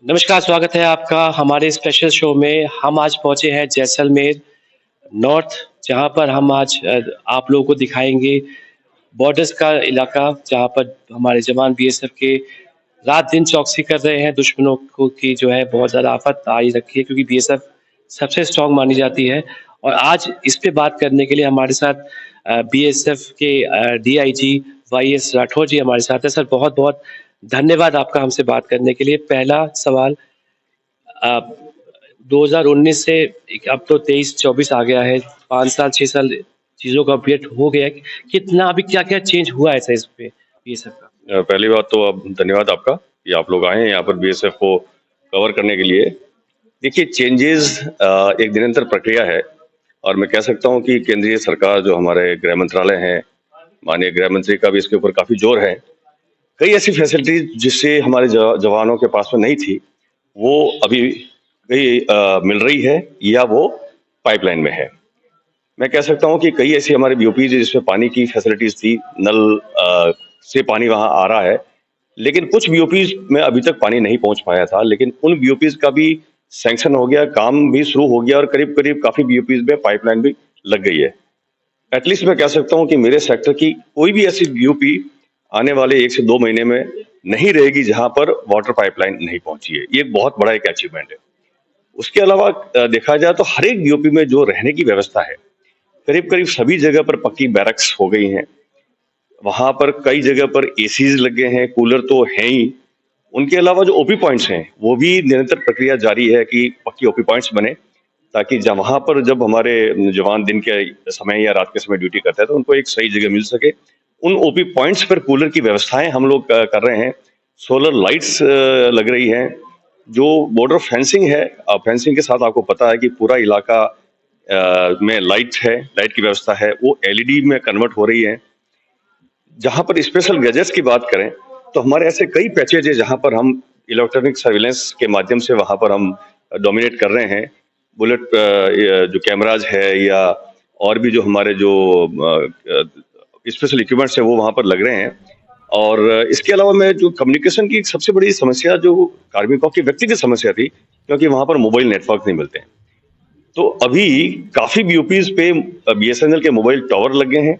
नमस्कार, स्वागत है आपका हमारे स्पेशल शो में। हम आज पहुँचे हैं जैसलमेर नॉर्थ, जहाँ पर हम आज आप लोगों को दिखाएँगे बॉर्डर्स का इलाका, जहाँ पर हमारे जवान बीएसएफ के रात-दिन चौकसी कर रहे हैं। दुश्मनों को की जो है बहुत ज़्यादा आफ़त आई रखी है, क्योंकि बीएसएफ सबसे स्ट्रॉन्ग मानी जाती है। और आज इस पे बात करने के लिए हमारे साथ बीएसएफ के डीआईजी वाईएस राठौर जी हमारे साथ हैं। सर, बहुत-बहुत धन्यवाद आपका हमसे बात करने के लिए। पहला सवाल, अ, 2019 से अब तो 23-24 आ गया है, 5 साल 6 साल चीज़ों का अपडेट हो गया है। कितना अभी क्या-क्या चेंज हुआ है सर इस पे बीएसएफ का? पहली बात तो अब धन्यवाद आपका कि आप लोग आए हैं यहाँ पर बीएसएफ को कवर करने के लिए। देखिए, चेंजेस एक निरंतर प्रक्रिया है और मैं कह सकता हूँ कि केंद्रीय सरकार जो हमारे गृह मंत्रालय है, माननीय गृह मंत्री का भी इसके ऊपर काफी जोर है। कई ऐसी फैसिलिटीज जिससे हमारे जवानों के पास में नहीं थी, वो अभी कई मिल रही है या वो पाइपलाइन में है। मैं कह सकता हूँ कि कई ऐसी हमारे बीओपी जिसमें पानी की फैसिलिटीज थी, नल से पानी वहां आ रहा है, लेकिन कुछ बीओपीज में अभी तक पानी नहीं पहुंच पाया था, लेकिन उन बीओपीज का भी सैंक्शन हो गया, काम भी शुरू हो गया और करीब करीब काफी बीओपीज में पाइपलाइन भी लग गई है। एटलीस्ट मैं कह सकता हूँ कि मेरे सेक्टर की कोई भी ऐसी बीओपी आने वाले 1 से 2 महीने में नहीं रहेगी जहां पर वाटर पाइपलाइन नहीं पहुंची है। ये एक बहुत बड़ा एक अचीवमेंट है। उसके अलावा देखा जाए तो हर एक बीओपी में जो रहने की व्यवस्था है, करीब करीब सभी जगह पर पक्की बैरक्स हो गई हैं। वहां पर कई जगह पर एसीज लगे हैं, कूलर तो हैं ही। उनके अलावा जो ओपी पॉइंट्स हैं, वो भी निरंतर प्रक्रिया जारी है कि पक्की ओपी पॉइंट्स बने, ताकि वहां पर जब हमारे जवान दिन के समय या रात के समय ड्यूटी करते हैं तो उनको एक सही जगह मिल सके। उन ओपी पॉइंट्स पर कूलर की व्यवस्थाएं हम लोग कर रहे हैं। सोलर लाइट्स लग रही हैं। जो बॉर्डर फेंसिंग है, फेंसिंग के साथ आपको पता है कि पूरा इलाका में लाइट है, लाइट की व्यवस्था है, वो एलईडी में कन्वर्ट हो रही है। जहां पर स्पेशल गैजेट्स की बात करें तो हमारे ऐसे कई पैचेज है जहां पर हम इलेक्ट्रॉनिक सर्विलेंस के माध्यम से वहां पर हम डोमिनेट कर रहे हैं। बुलेट जो कैमराज है या और भी जो हमारे जो स्पेशल इक्विपमेंट्स है वो वहां पर लग रहे हैं। और इसके अलावा मैं जो कम्युनिकेशन की सबसे बड़ी समस्या जो कार्मिकों की व्यक्तिगत समस्या थी, क्योंकि वहां पर मोबाइल नेटवर्क नहीं मिलते हैं, तो अभी काफी बीओपीज पे बीएसएनएल के मोबाइल टावर लगे हैं।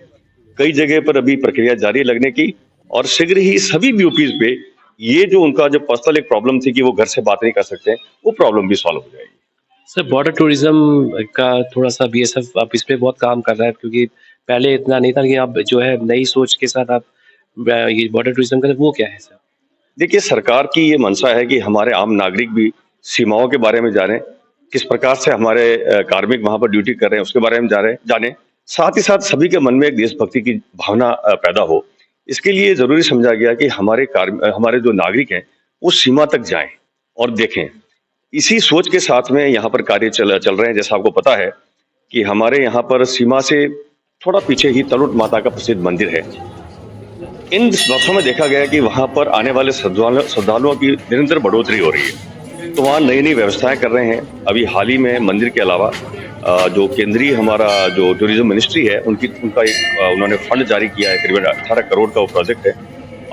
कई जगह पर अभी प्रक्रिया जारी है लगने की, और शीघ्र ही सभी बीओपीज पे ये जो उनका जो पर्सनल एक प्रॉब्लम थी कि वो घर से बात नहीं कर सकते, वो प्रॉब्लम भी सॉल्व हो जाएगी। सर, बॉर्डर टूरिज्म का थोड़ा-सा बीएसएफ अब इस पे बहुत काम कर रहा है, क्योंकि पहले इतना नहीं था, लेकिन अब जो है नई सोच के साथ आप ये बॉर्डर टूरिज्म का वो क्या है सर? देखिए, सरकार की ये मंशा है कि हमारे आम नागरिक भी सीमाओं के बारे में जाने, किस प्रकार से हमारे कार्मिक वहां पर ड्यूटी कर रहे हैं उसके बारे में जाने, साथ ही साथ सभी के मन में एक देशभक्ति की भावना पैदा हो। इसके लिए जरूरी समझा गया कि हमारे जो नागरिक हैं वो सीमा तक जाएं और देखें। इसी सोच के साथ में यहाँ पर कार्य चल रहे हैं। जैसा आपको पता है कि हमारे यहाँ पर सीमा से थोड़ा पीछे ही तलुट माता का प्रसिद्ध मंदिर है। इन वर्षों में देखा गया कि वहां पर आने वाले श्रद्धालुओं की निरंतर बढ़ोतरी हो रही है, तो वहां नई नई व्यवस्थाएं कर रहे हैं। अभी हाल ही में मंदिर के अलावा जो केंद्रीय हमारा जो टूरिज्म मिनिस्ट्री है उनका एक उन्होंने फंड जारी किया है, करीबन 18 करोड़ का वो प्रोजेक्ट है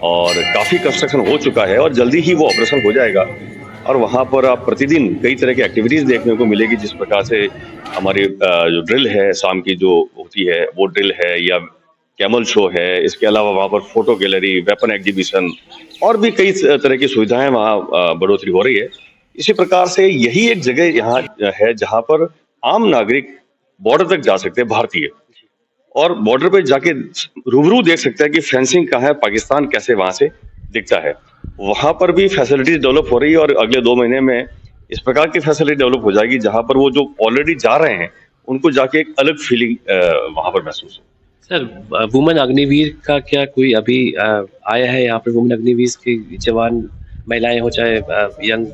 और काफी कंस्ट्रक्शन हो चुका है और जल्दी ही वो ऑपरेशन हो जाएगा। और वहां पर आप प्रतिदिन कई तरह की एक्टिविटीज देखने को मिलेगी, जिस प्रकार से हमारी जो ड्रिल है शाम की जो होती है वो ड्रिल है, या कैमल शो है। इसके अलावा वहां पर फोटो गैलरी, वेपन एग्जीबिशन और भी कई तरह की सुविधाएं वहां बढ़ोतरी हो रही है। इसी प्रकार से यही एक जगह यहाँ है जहां पर आम नागरिक बॉर्डर तक जा सकते हैं, भारतीय, और बॉर्डर पे जाके रूबरू देख सकते हैं कि फेंसिंग कहाँ है, पाकिस्तान कैसे वहां से दिखता है। वहां पर भी फैसिलिटीज डेवलप हो रही है और अगले 2 महीने में इस प्रकार की फैसिलिटी डेवलप हो जाएगी जहां पर वो जो ऑलरेडी जा रहे हैं उनको जाके एक अलग फीलिंग वहां पर महसूस हो। सर, वुमेन अग्निवीर का क्या कोई अभी आया है यहाँ पे? वुमेन अग्निवीर के जवान महिलाएं हो चाहे यंग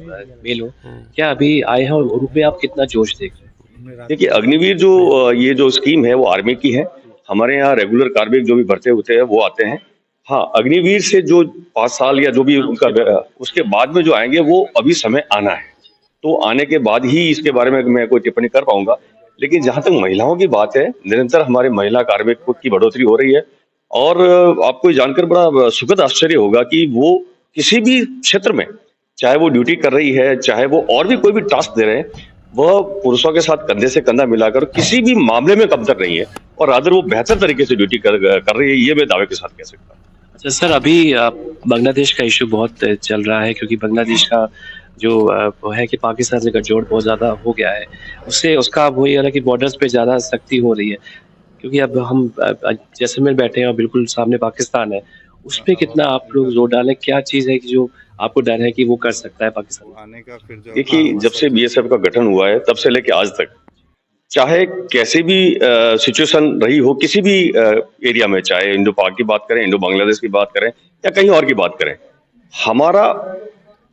मेल हो, क्या अभी आए हैं और उनपे आप कितना जोश देख रहे हैं? देखिए, अग्निवीर जो ये जो स्कीम है वो आर्मी की है। हमारे यहाँ रेगुलर कार्मिक जो भी भर्ती होते हैं वो आते हैं। हाँ, अग्निवीर से जो 5 साल या जो भी उनका उसके बाद में जो आएंगे वो अभी समय आना है, तो आने के बाद ही इसके बारे में मैं कोई टिप्पणी कर पाऊंगा। लेकिन जहां तक महिलाओं की बात है, निरंतर हमारे महिला कार्मिक की बढ़ोतरी हो रही है और आपको जानकर बड़ा सुखद आश्चर्य होगा कि वो किसी भी क्षेत्र में चाहे वो ड्यूटी कर रही है, चाहे वो और भी कोई भी टास्क दे रहे हैं, वह पुरुषों के साथ कंधे से कंधा मिलाकर किसी भी मामले में कमतर नहीं है और रादर वो बेहतर तरीके से ड्यूटी कर रही है, ये मैं दावे के साथ कह सकता हूँ। अच्छा सर, अभी बांग्लादेश का इशू बहुत चल रहा है, क्योंकि बांग्लादेश का जो वो है कि पाकिस्तान से गठजोड़ बहुत ज़्यादा हो गया है। उससे उसका अब वही है ना कि बॉर्डर्स पे ज़्यादा सख्ती हो रही है, क्योंकि अब हम जैसलमेर बैठे हैं और बिल्कुल सामने पाकिस्तान है। उसपे कितना आप लोग जोर डालें? क्या चीज़ है कि जो आपको डर है कि वो कर सकता है पाकिस्तान? आने का फिर जो देखिए, जब से बीएसएफ का गठन हुआ है, तब से लेके आज तक, चाहे कैसे भी सिचुएशन रही हो किसी भी एरिया में, चाहे इंडो पाक की बात करें, इंडो बांग्लादेश की बात करें या कहीं और की बात करें, हमारा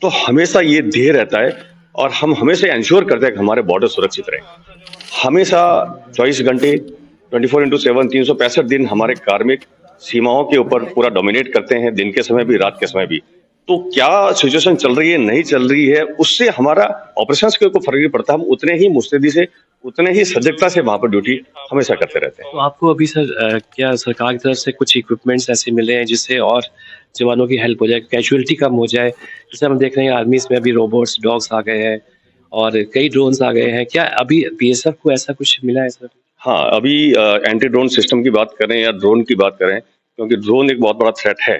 तो हमेशा ये ध्येय रहता है और हम हमेशा इंश्योर करते हैं कि हमारे बॉर्डर सुरक्षित रहे। हमेशा 24 घंटे 24/7 365 दिन हमारे कार्मिक सीमाओं के ऊपर पूरा डोमिनेट करते हैं, दिन के समय भी, रात के समय भी। तो क्या सिचुएशन चल रही है, नहीं चल रही है, उससे हमारा ऑपरेशंस के ऊपर फर्क नहीं पड़ता। हम उतने ही मुस्तैदी से, उतने ही सजगता से वहां पर ड्यूटी हमेशा करते रहते हैं। तो आपको अभी सर क्या सरकार की तरफ से कुछ इक्विपमेंट्स ऐसे मिले हैं जिससे और जवानों की हेल्प हो जाए, कैजुअलिटी कम हो जाए? जैसे हम देख रहे हैं आर्मीज में अभी रोबोट्स, डॉग्स आ गए हैं और कई ड्रोन्स आ गए हैं। क्या अभी बीएसएफ को ऐसा कुछ मिला है सर? हाँ, अभी एंटी ड्रोन सिस्टम की बात करें या ड्रोन की बात करें, क्योंकि ड्रोन एक बहुत बड़ा थ्रेट है,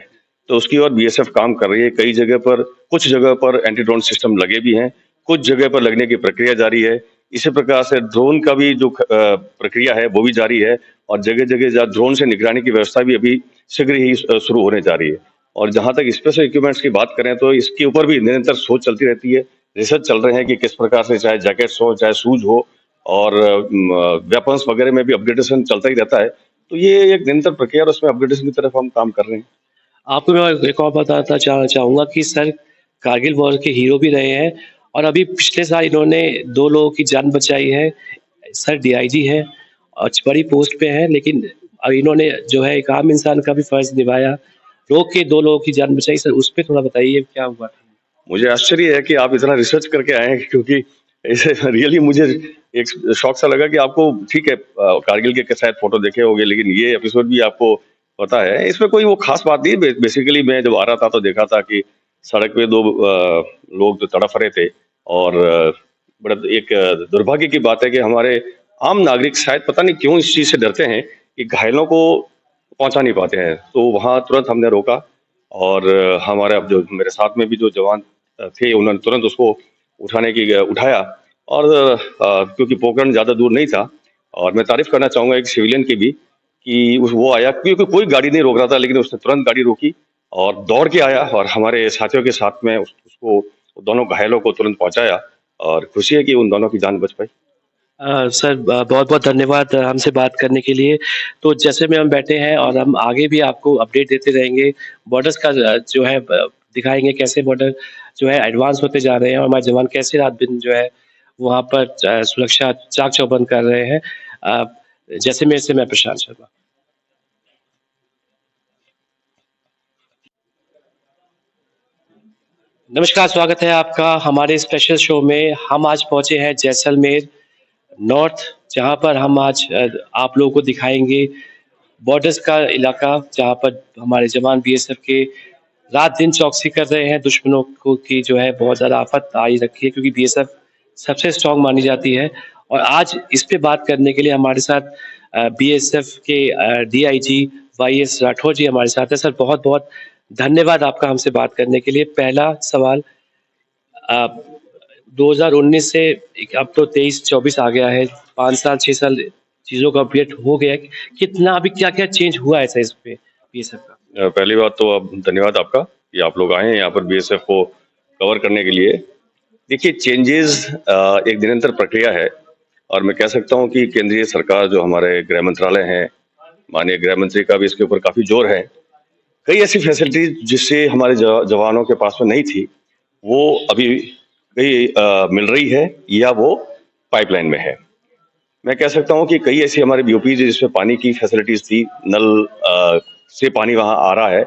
तो उसकी ओर बीएसएफ काम कर रही है। कई जगह पर, कुछ जगह पर एंटी ड्रोन सिस्टम लगे भी हैं, कुछ जगह पर लगने की प्रक्रिया जारी है। इसी प्रकार से ड्रोन का भी जो प्रक्रिया है वो भी जारी है और जगह जगह जहाँ ड्रोन से निगरानी की व्यवस्था भी अभी शीघ्र ही शुरू होने जा रही है। और जहां तक स्पेशल इक्विपमेंट्स की बात करें तो इसके ऊपर भी निरंतर सोच चलती रहती है, रिसर्च चल रहे हैं कि किस प्रकार से, चाहे जैकेट्स हो, चाहे शूज हो और वेपन्स वगैरह में भी अपग्रेडेशन चलता ही रहता है। तो ये एक निरंतर प्रक्रिया और उसमें अपग्रेडेशन की तरफ हम काम कर रहे हैं। आपको मैं एक और बताना चाहूँगा कि सर कारगिल वॉर के हीरो भी रहे हैं और अभी पिछले साल इन्होंने 2 लोगों की जान बचाई है। सर डीआईजी हैं और बड़ी पोस्ट पे हैं, लेकिन अब इन्होंने जो है एक आम इंसान का भी फर्ज निभाया, रोक के 2 लोगों की जान बचाई। सर उस पे थोड़ा बताइए क्या हुआ था? मुझे आश्चर्य है कि आप इतना रिसर्च करके आए हैं, क्योंकि ऐसे रियली मुझे एक शौक सा लगा कि आपको, ठीक है, कारगिल के शायद फोटो देखे होंगे, लेकिन ये एपिसोड भी आपको पता है। इसमें कोई वो खास बात नहीं है। बेसिकली मैं जब आ रहा था तो देखा था कि सड़क पे 2 लोग जो तड़फ रहे थे और बड़ा एक दुर्भाग्य की बात है कि हमारे आम नागरिक शायद पता नहीं क्यों इस चीज से डरते हैं कि घायलों को पहुंचा नहीं पाते हैं। तो वहां तुरंत हमने रोका और हमारे अब जो मेरे साथ में भी जो जवान थे, उन्होंने तुरंत उसको उठाया और क्योंकि पोखरण ज्यादा दूर नहीं था। और मैं तारीफ करना चाहूंगा एक सिविलियन की भी कि वो आया, क्योंकि कोई गाड़ी नहीं रोक रहा था, लेकिन उसने तुरंत गाड़ी रोकी और दौड़ के आया और हमारे साथियों के साथ में उसको, दोनों घायलों को तुरंत पहुंचाया और खुशी है कि उन दोनों की जान बच पाई। सर बहुत-बहुत धन्यवाद हमसे बात करने के लिए। तो जैसे में हम बैठे हैं और हम आगे भी आपको अपडेट देते रहेंगे। बॉर्डर्स का जो है दिखाएँगे कैसे बॉर्डर जो है एडवांस होते जा रहे हैं और हमारे जवान कैसे रात-दिन जो है वहाँ पर सुरक्षा चाक-चौबंद कर रहे हैं। जैसलमेर से मैं प्रशांत शर्मा। नमस्कार, स्वागत है आपका हमारे स्पेशल शो में। हम आज पहुँचे हैं जैसलमेर नॉर्थ, जहाँ पर हम आज आप लोगों को दिखाएँगे बॉर्डर्स का इलाका, जहाँ पर हमारे जवान बीएसएफ के रात-दिन चौकसी कर रहे हैं। दुश्मनों को की जो है बहुत ज़्यादा आफ़त आई रखी है, क्योंकि बीएसएफ सबसे स्ट्रॉन्ग मानी जाती है। और आज इस पे बात करने के लिए हमारे साथ बीएसएफ के डीआईजी वाईएस राठौर जी हमारे साथ हैं। सर बहुत-बहुत धन्यवाद आपका हमसे बात करने के लिए। पहला सवाल, 2019 से अब तो 23-24 आ गया है, 5 साल 6 साल चीज़ों का अपडेट हो गया है। कितना अभी क्या-क्या चेंज हुआ है सर इस पे बीएसएफ का? पहली बात तो अब धन्यवाद आपका कि आप लोग आए हैं यहाँ पर बीएसएफ को कवर करने के लिए। देखिए, चेंजेस एक निरंतर प्रक्रिया है और मैं कह सकता हूँ कि केंद्रीय सरकार, जो हमारे गृह मंत्रालय है, माननीय गृह मंत्री का भी इसके ऊपर काफी जोर है। कई ऐसी फैसिलिटीज जिससे हमारे जवानों के पास में नहीं थी, वो अभी कई मिल रही है या वो पाइपलाइन में है। मैं कह सकता हूँ कि कई ऐसी हमारे बीओपी जिसमें पानी की फैसिलिटीज थी, नल से पानी वहां आ रहा है,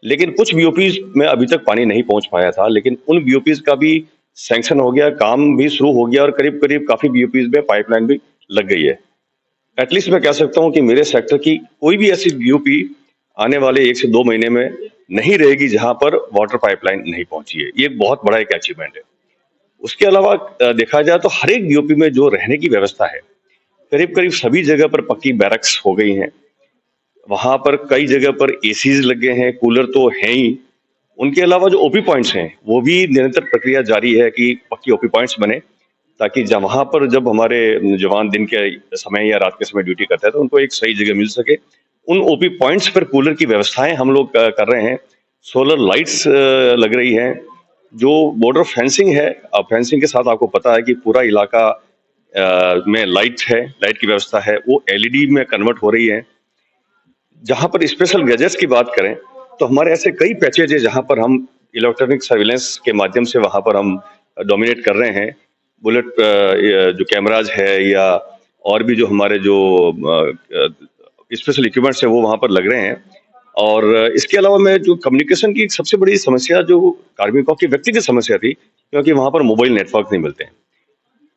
लेकिन कुछ बीओपीज में अभी तक पानी नहीं पहुंच पाया था, लेकिन उन बीओपीज का भी सैंक्शन हो गया, काम भी शुरू हो गया और करीब करीब काफी बीओपीज में पाइपलाइन भी लग गई है। एटलीस्ट मैं कह सकता हूं कि मेरे सेक्टर की कोई भी ऐसी बीओपी आने वाले 1 से 2 महीने में नहीं रहेगी जहां पर वाटर पाइपलाइन नहीं पहुंची है। ये एक बहुत बड़ा एक अचीवमेंट है। उसके अलावा देखा जाए तो हर एक बीओपी में जो रहने की व्यवस्था है, करीब-करीब सभी जगह पर पक्की बैरक्स हो गई हैं। वहां पर कई जगह पर एसीज लगे हैं, कूलर तो हैं ही। उनके अलावा जो ओपी पॉइंट्स हैं, वो भी निरंतर प्रक्रिया जारी है कि पक्की ओपी पॉइंट्स बने, ताकि वहां पर जब हमारे जवान दिन के समय या रात के समय ड्यूटी करते हैं तो उनको एक सही जगह मिल सके। उन ओपी पॉइंट्स पर कूलर की व्यवस्थाएं हम लोग कर रहे हैं। सोलर लाइट्स लग रही हैं। जो बॉर्डर फेंसिंग है, फेंसिंग के साथ आपको पता है कि पूरा इलाका में लाइट है, लाइट की व्यवस्था है, वो एलईडी में कन्वर्ट हो रही है। जहां पर स्पेशल गैजेट्स की बात करें तो हमारे ऐसे कई पैचेज है जहां पर हम इलेक्ट्रॉनिक सर्विलेंस के माध्यम से वहां पर हम डोमिनेट कर रहे हैं। बुलेट जो कैमराज है या और भी जो हमारे जो स्पेशल इक्विपमेंट्स है वो वहां पर लग रहे हैं। और इसके अलावा मैं जो कम्युनिकेशन की सबसे बड़ी समस्या जो कार्मिकों की व्यक्तिगत समस्या थी, क्योंकि वहां पर मोबाइल नेटवर्क नहीं मिलते हैं।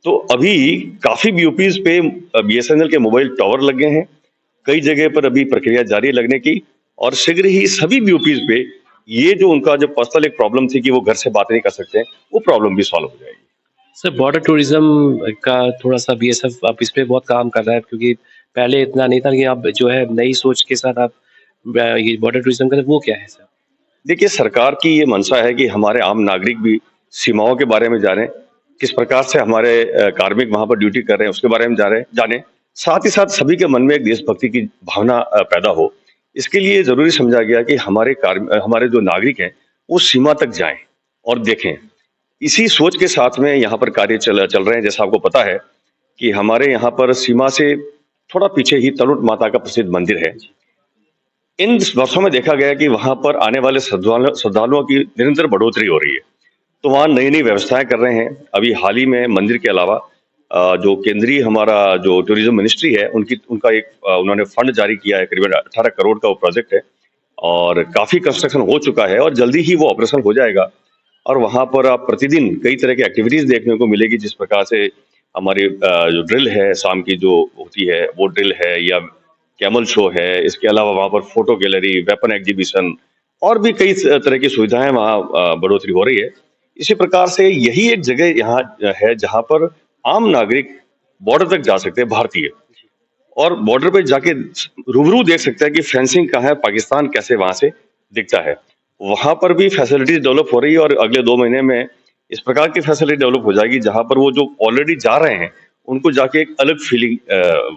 तो अभी काफी बीओपीज पे बीएसएनएल के मोबाइल टावर लगे हैं। कई जगह पर अभी प्रक्रिया जारी है लगने की, और शीघ्र ही सभी बीओपीज पे ये जो उनका जो पर्सनल एक प्रॉब्लम थी कि वो घर से बात नहीं कर सकते, वो प्रॉब्लम भी सॉल्व हो जाएगी। सर बॉर्डर टूरिज्म का थोड़ा सा बीएसएफ अब इस पे बहुत काम कर रहा है, क्योंकि पहले इतना नहीं था कि आप जो है नई सोच के साथ आप ये बॉर्डर टूरिज्म का वो क्या है सर? देखिए, सरकार की ये मंशा है कि हमारे आम नागरिक भी सीमाओं के बारे में जाने, किस प्रकार से हमारे कार्मिक वहां पर ड्यूटी कर रहे हैं उसके बारे में जाने, साथ ही साथ सभी के मन में एक देशभक्ति की भावना पैदा हो। इसके लिए जरूरी समझा गया कि हमारे जो नागरिक हैं वो सीमा तक जाएं और देखें। इसी सोच के साथ में यहाँ पर कार्य चल रहे हैं। जैसा आपको पता है कि हमारे यहाँ पर सीमा से थोड़ा पीछे ही तलुट माता का प्रसिद्ध मंदिर है। इन वर्षों में देखा गया कि वहां पर आने वाले श्रद्धालुओं की निरंतर बढ़ोतरी हो रही है, तो वहां नई नई व्यवस्थाएं कर रहे हैं। अभी हाल ही में मंदिर के अलावा जो केंद्रीय हमारा जो टूरिज्म मिनिस्ट्री है उनका एक उन्होंने फंड जारी किया है, करीबन 18 करोड़ का वो प्रोजेक्ट है, और काफी कंस्ट्रक्शन हो चुका है और जल्दी ही वो ऑपरेशन हो जाएगा। और वहां पर आप प्रतिदिन कई तरह की एक्टिविटीज देखने को मिलेगी। जिस प्रकार से हमारी जो ड्रिल है शाम की जो होती है वो ड्रिल है, या कैमल शो है, इसके अलावा वहां पर फोटो गैलरी, वेपन एग्जीबिशन और भी कई तरह की सुविधाएं वहां बढ़ोतरी हो रही है। इसी प्रकार से यही एक जगह यहाँ है जहां पर आम नागरिक बॉर्डर तक जा सकते हैं, भारतीय, और बॉर्डर पे जाके रूबरू देख सकते हैं कि फेंसिंग कहाँ है, पाकिस्तान कैसे वहां से दिखता है। वहां पर भी फैसिलिटीज डेवलप हो रही है, और अगले 2 महीने में इस प्रकार की फैसिलिटी डेवलप हो जाएगी जहां पर वो जो ऑलरेडी जा रहे हैं उनको जाके एक अलग फीलिंग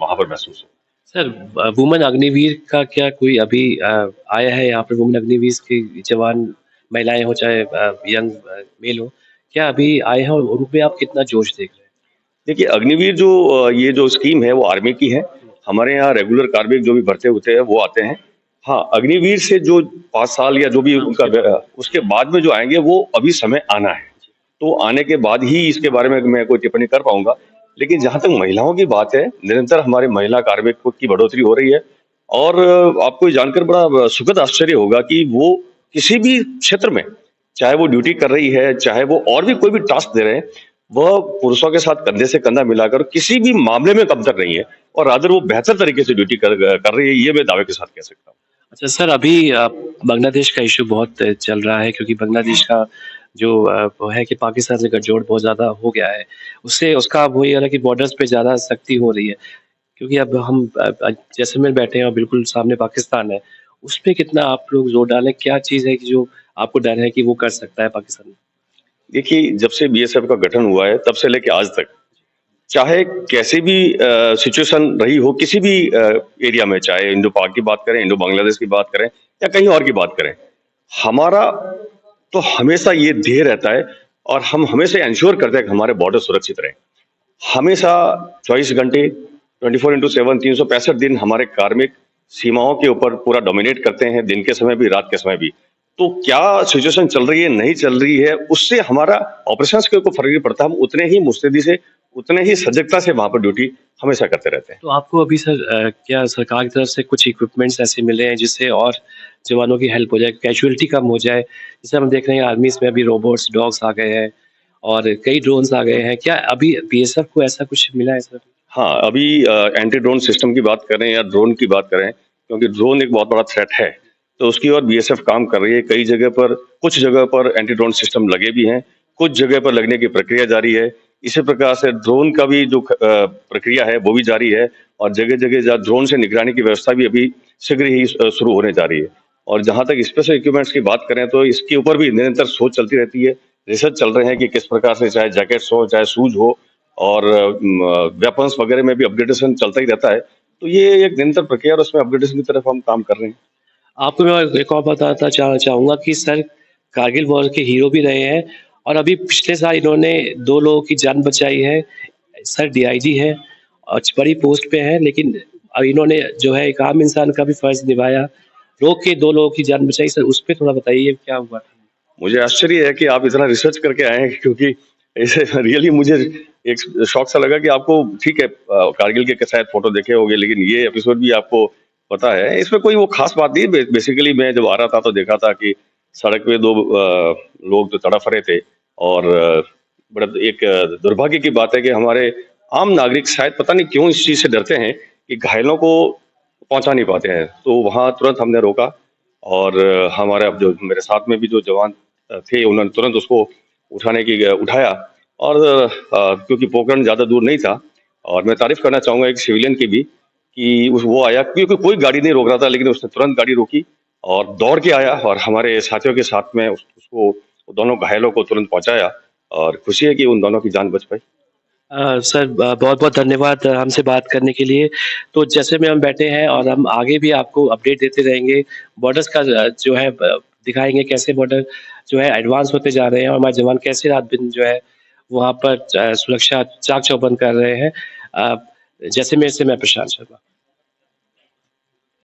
वहां पर महसूस हो। सर वुमेन अग्निवीर का क्या कोई अभी आया है यहाँ पे? वुमेन अग्निवीर के जवान महिलाएं हो चाहे यंग मेल हो, क्या अभी आए हैं और उनपे आप कितना जोश देख रहे हैं? देखिए, अग्निवीर जो ये जो स्कीम है वो आर्मी की है। हमारे यहाँ रेगुलर कार्मिक जो भी भर्ती होते हैं वो आते हैं। हाँ, अग्निवीर से जो 5 साल या जो भी उनका उसके बाद में जो आएंगे वो अभी समय आना है, तो आने के बाद ही इसके बारे में मैं कोई टिप्पणी कर पाऊंगा। लेकिन जहां तक महिलाओं की बात है, निरंतर हमारे महिला कार्मिकों की बढ़ोतरी हो रही है, और आपको ये जानकर बड़ा सुखद आश्चर्य होगा कि वो किसी भी क्षेत्र में, चाहे वो ड्यूटी कर रही है, चाहे वो और भी कोई भी टास्क दे रहे हैं, वह पुरुषों के साथ कंधे से कंधा मिलाकर किसी भी मामले में कमतर नहीं है, और रादर वो बेहतर तरीके से ड्यूटी कर रही है, ये मैं दावे के साथ कह सकता हूँ। अच्छा सर, अभी बांग्लादेश का इशू बहुत चल रहा है, क्योंकि बांग्लादेश का जो वो है कि पाकिस्तान से गठजोड़ बहुत ज़्यादा हो गया है। उससे उसका अब वही है ना कि बॉर्डर्स पे ज़्यादा सख्ती हो रही है, क्योंकि अब हम जैसलमेर बैठे हैं और बिल्कुल सामने पाकिस्तान है। उस पे कितना आप लोग जोर डालें? क्या चीज़ है कि जो आपको डर है कि वो कर सकता है पाकिस्तान? देखिए, जब से बीएसएफ का गठन हुआ है तब से लेके आज तक, चाहे कैसी भी सिचुएशन रही हो किसी भी एरिया में, चाहे इंडो पाक की बात करें, इंडो बांग्लादेश की बात करें, या कहीं और की बात करें, हमारा तो हमेशा ये ध्येय रहता है, और हम हमेशा इंश्योर करते हैं कि हमारे बॉर्डर सुरक्षित रहे। हमेशा 24 घंटे 24x7 365 दिन हमारे कार्मिक सीमाओं के ऊपर पूरा डोमिनेट करते हैं, दिन के समय भी, रात के समय भी। तो क्या सिचुएशन चल रही है, नहीं चल रही है, उससे हमारा ऑपरेशंस के ऊपर फर्क नहीं पड़ता। हम उतने ही मुस्तैदी से, उतने ही सजगता से वहां पर ड्यूटी हमेशा करते रहते हैं। तो आपको अभी सर क्या सरकार की तरफ से कुछ इक्विपमेंट्स ऐसे मिले हैं जिससे और जवानों की हेल्प हो जाए, कैजुअलिटी कम हो जाए? जैसे हम देख रहे हैं आर्मीज में अभी रोबोट्स, डॉग्स आ गए हैं और कई ड्रोन्स आ गए हैं। क्या अभी बीएसएफ को ऐसा कुछ मिला है सर? हाँ, अभी एंटी ड्रोन सिस्टम की बात करें या ड्रोन की बात करें, क्योंकि ड्रोन एक बहुत बड़ा थ्रेट है, तो उसकी ओर बीएसएफ काम कर रही है। कई जगह पर, कुछ जगह पर एंटी ड्रोन सिस्टम लगे भी हैं, कुछ जगह पर लगने की प्रक्रिया जारी है। इसी प्रकार से ड्रोन का भी जो प्रक्रिया है वो भी जारी है, और जगह-जगह जहाँ ड्रोन से निगरानी की व्यवस्था भी अभी शीघ्र ही शुरू होने जा रही है। और जहाँ तक स्पेशल इक्विपमेंट्स की बात करें तो इसके ऊपर भी निरंतर शोध चलती रहती है, रिसर्च चल रहे हैं कि किस प्रकार से, चाहे जैकेट्स हो, चाहे शूज हो, और वेपन्स वगैरह में भी अपग्रेडेशन चलता ही रहता है। तो ये एक निरंतर प्रक्रिया और उसमें अपग्रेडेशन की तरफ हम काम कर रहे हैं। आपको मैं एक और बताना चाहूँगा कि सर कारगिल वॉर के हीरो भी रहे हैं और अभी पिछले साल इन्होंने 2 लोगों की जान बचाई है। सर डीआईजी हैं और बड़ी पोस्ट पे हैं, लेकिन अब इन्होंने जो है एक आम इंसान का भी फर्ज निभाया, रोक के 2 लोगों की जान बचाई। सर उस पे थोड़ा बताइए क्या हुआ था? मुझे आश्चर्य है कि आप इतना रिसर्च करके आए हैं, क्योंकि ऐसे रियली मुझे एक शौक सा लगा कि आपको, ठीक है, कारगिल के शायद फोटो देखे होंगे, लेकिन ये एपिसोड भी आपको पता है। इसमें कोई वो खास बात नहीं। बेसिकली मैं जब आ रहा था तो देखा था कि सड़क पे 2 लोग तो तड़फ रहे थे, और बड़ा एक दुर्भाग्य की बात है कि हमारे आम नागरिक शायद पता नहीं क्यों इस चीज़ से डरते हैं कि घायलों को पहुंचा नहीं पाते हैं। तो वहाँ तुरंत हमने रोका, और हमारे अब जो मेरे साथ में भी जो जवान थे, उन्होंने तुरंत उसको उठाया, और क्योंकि पोखरण ज़्यादा दूर नहीं था, और मैं तारीफ करना चाहूँगा एक सिविलियन की भी कि वो आया, क्योंकि कोई गाड़ी नहीं रोक रहा था, लेकिन उसने तुरंत गाड़ी रोकी और दौड़ के आया, और हमारे साथियों के साथ में उसको, दोनों घायलों को तुरंत पहुंचाया, और खुशी है कि उन दोनों की जान बच पाई। सर बहुत-बहुत धन्यवाद हमसे बात करने के लिए। तो जैसे में हम बैठे हैं और हम आगे भी आपको अपडेट देते रहेंगे। बॉर्डर्स का जो है दिखाएँगे कैसे बॉर्डर जो है एडवांस होते जा रहे हैं और हमारे जवान कैसे रात-दिन जो है वहाँ पर सुरक्षा चाक-चौबंद कर रहे हैं। जैसे मेरे से मैं प्रशांत शर्मा।